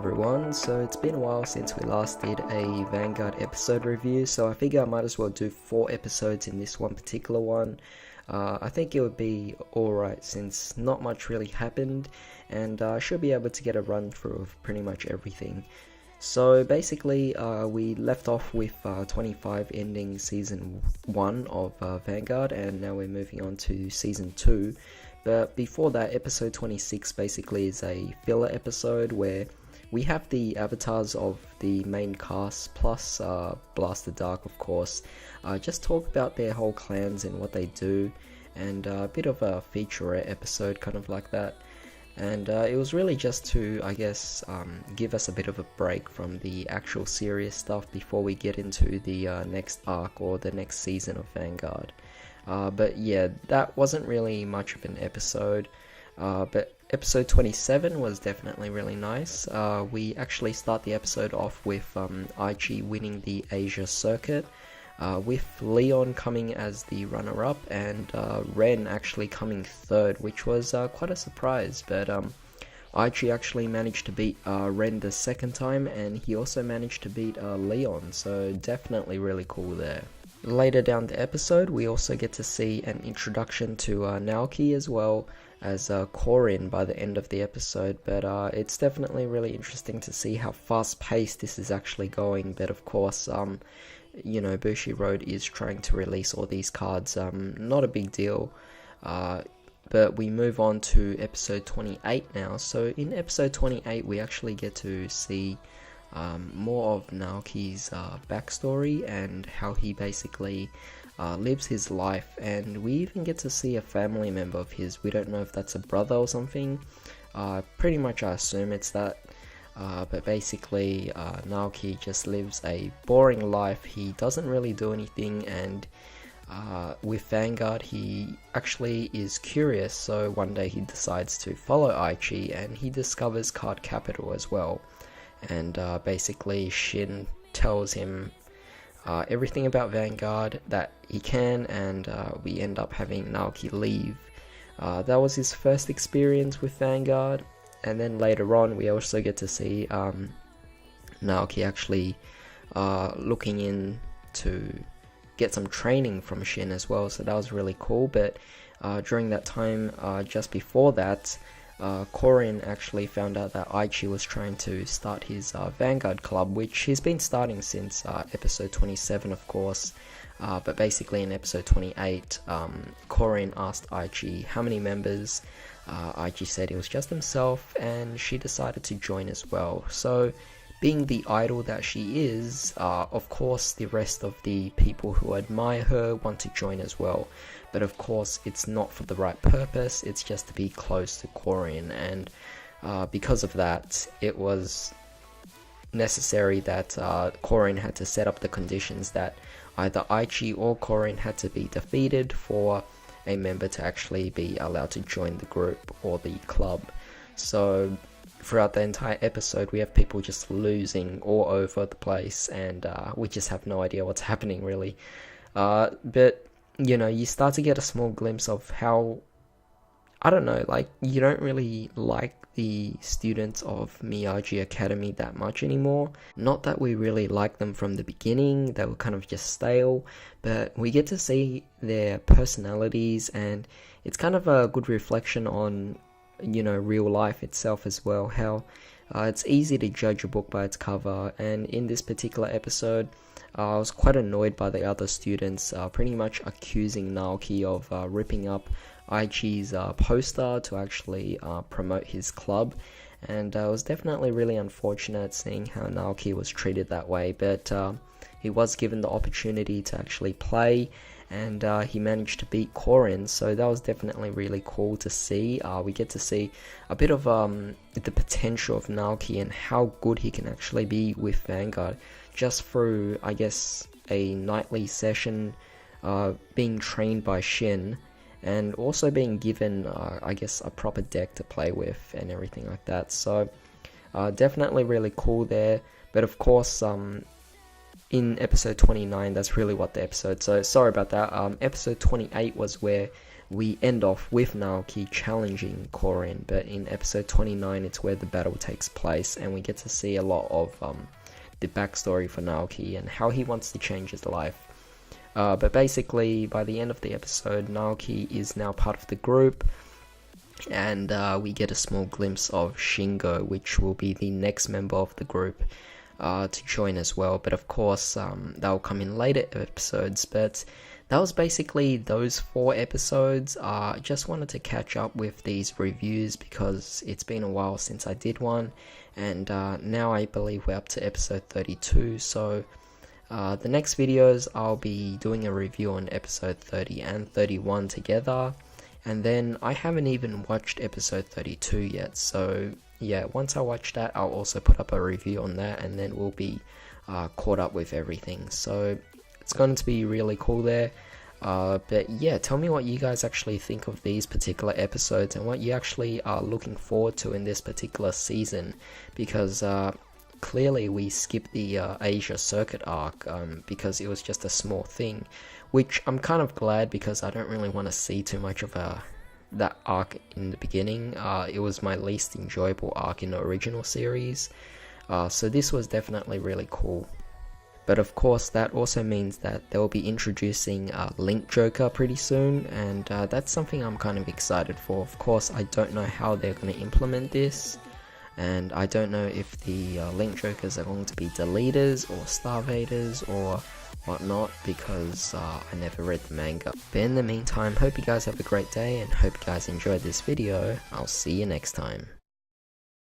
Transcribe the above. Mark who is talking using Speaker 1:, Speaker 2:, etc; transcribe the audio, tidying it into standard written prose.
Speaker 1: everyone, so it's been a while since we last did a Vanguard episode review, so I figure I might as well do 4 episodes in this one particular one. I think it would be alright since not much really happened, and I should be able to get a run through of pretty much everything. So basically, we left off with 25 ending Season 1 of Vanguard, and now we're moving on to Season 2. But before that, episode 26 basically is a filler episode where we have the avatars of the main cast, plus Blaster Dark, of course, just talk about their whole clans and what they do, and a bit of a featurette episode, kind of like that. And it was really just to, I guess, give us a bit of a break from the actual serious stuff before we get into the next arc or the next season of Vanguard. But yeah, that wasn't really much of an episode, but episode 27 was definitely really nice. We actually start the episode off with Aichi winning the Asia circuit, with Leon coming as the runner-up, and Ren actually coming third, which was quite a surprise, but Aichi actually managed to beat Ren the second time, and he also managed to beat Leon, so definitely really cool there. Later down the episode, we also get to see an introduction to Naoki as well as Korin by the end of the episode, but it's definitely really interesting to see how fast-paced this is actually going. But of course, you know, Bushiroad is trying to release all these cards, not a big deal. But we move on to episode 28 now. So in episode 28, we actually get to see more of Naoki's backstory and how he basically lives his life, and we even get to see a family member of his. We don't know if that's a brother or something. Pretty much I assume it's that, but basically Naoki just lives a boring life. He doesn't really do anything, and with Vanguard he actually is curious, so one day he decides to follow Aichi, and he discovers Card Capital as well. And basically Shin tells him everything about Vanguard that he can, and we end up having Naoki leave. That was his first experience with Vanguard, and then later on we also get to see Naoki actually looking in to get some training from Shin as well, so that was really cool. But during that time, just before that, Korin actually found out that Aichi was trying to start his Vanguard club, which he's been starting since episode 27, of course. But basically in episode 28, Korin asked Aichi how many members. Aichi said it was just himself, and she decided to join as well. So, being the idol that she is, of course the rest of the people who admire her want to join as well. But of course it's not for the right purpose, it's just to be close to Korin, and because of that it was necessary that Korin had to set up the conditions that either Aichi or Korin had to be defeated for a member to actually be allowed to join the group or the club. So throughout the entire episode we have people just losing all over the place, and we just have no idea what's happening really. But you know, you start to get a small glimpse of how, I don't know, like, you don't really like the students of Miyagi Academy that much anymore. Not that we really liked them from the beginning, they were kind of just stale, but we get to see their personalities, and it's kind of a good reflection on, you know, real life itself as well, how it's easy to judge a book by its cover. And in this particular episode, I was quite annoyed by the other students pretty much accusing Naoki of ripping up Aichi's poster to actually promote his club, and it was definitely really unfortunate seeing how Naoki was treated that way. But he was given the opportunity to actually play, and he managed to beat Korin, so that was definitely really cool to see. We get to see a bit of the potential of Naoki and how good he can actually be with Vanguard, just through, I guess, a nightly session, being trained by Shin, and also being given, I guess, a proper deck to play with and everything like that. So definitely really cool there. But of course, in episode 29, that's really what the episode, so sorry about that. Episode 28 was where we end off with Naoki challenging Korin, but in episode 29 it's where the battle takes place, and we get to see a lot of the backstory for Naoki and how he wants to change his life. But basically, by the end of the episode, Naoki is now part of the group, and we get a small glimpse of Shingo, which will be the next member of the group to join as well. But of course, that will come in later episodes. But that was basically those 4 episodes. I just wanted to catch up with these reviews because it's been a while since I did one, and now I believe we're up to episode 32. So the next videos I'll be doing a review on episode 30 and 31 together, and then I haven't even watched episode 32 yet, so yeah, once I watch that I'll also put up a review on that, and then we'll be caught up with everything. So it's going to be really cool there. But yeah, tell me what you guys actually think of these particular episodes and what you actually are looking forward to in this particular season, because clearly we skipped the Asia Circuit arc because it was just a small thing, which I'm kind of glad, because I don't really want to see too much of that arc in the beginning. It was my least enjoyable arc in the original series, so this was definitely really cool. But of course, that also means that they'll be introducing Link Joker pretty soon, and that's something I'm kind of excited for. Of course, I don't know how they're going to implement this, and I don't know if the Link Jokers are going to be deleters or starvators or whatnot, because I never read the manga. But in the meantime, hope you guys have a great day and hope you guys enjoyed this video. I'll see you next time.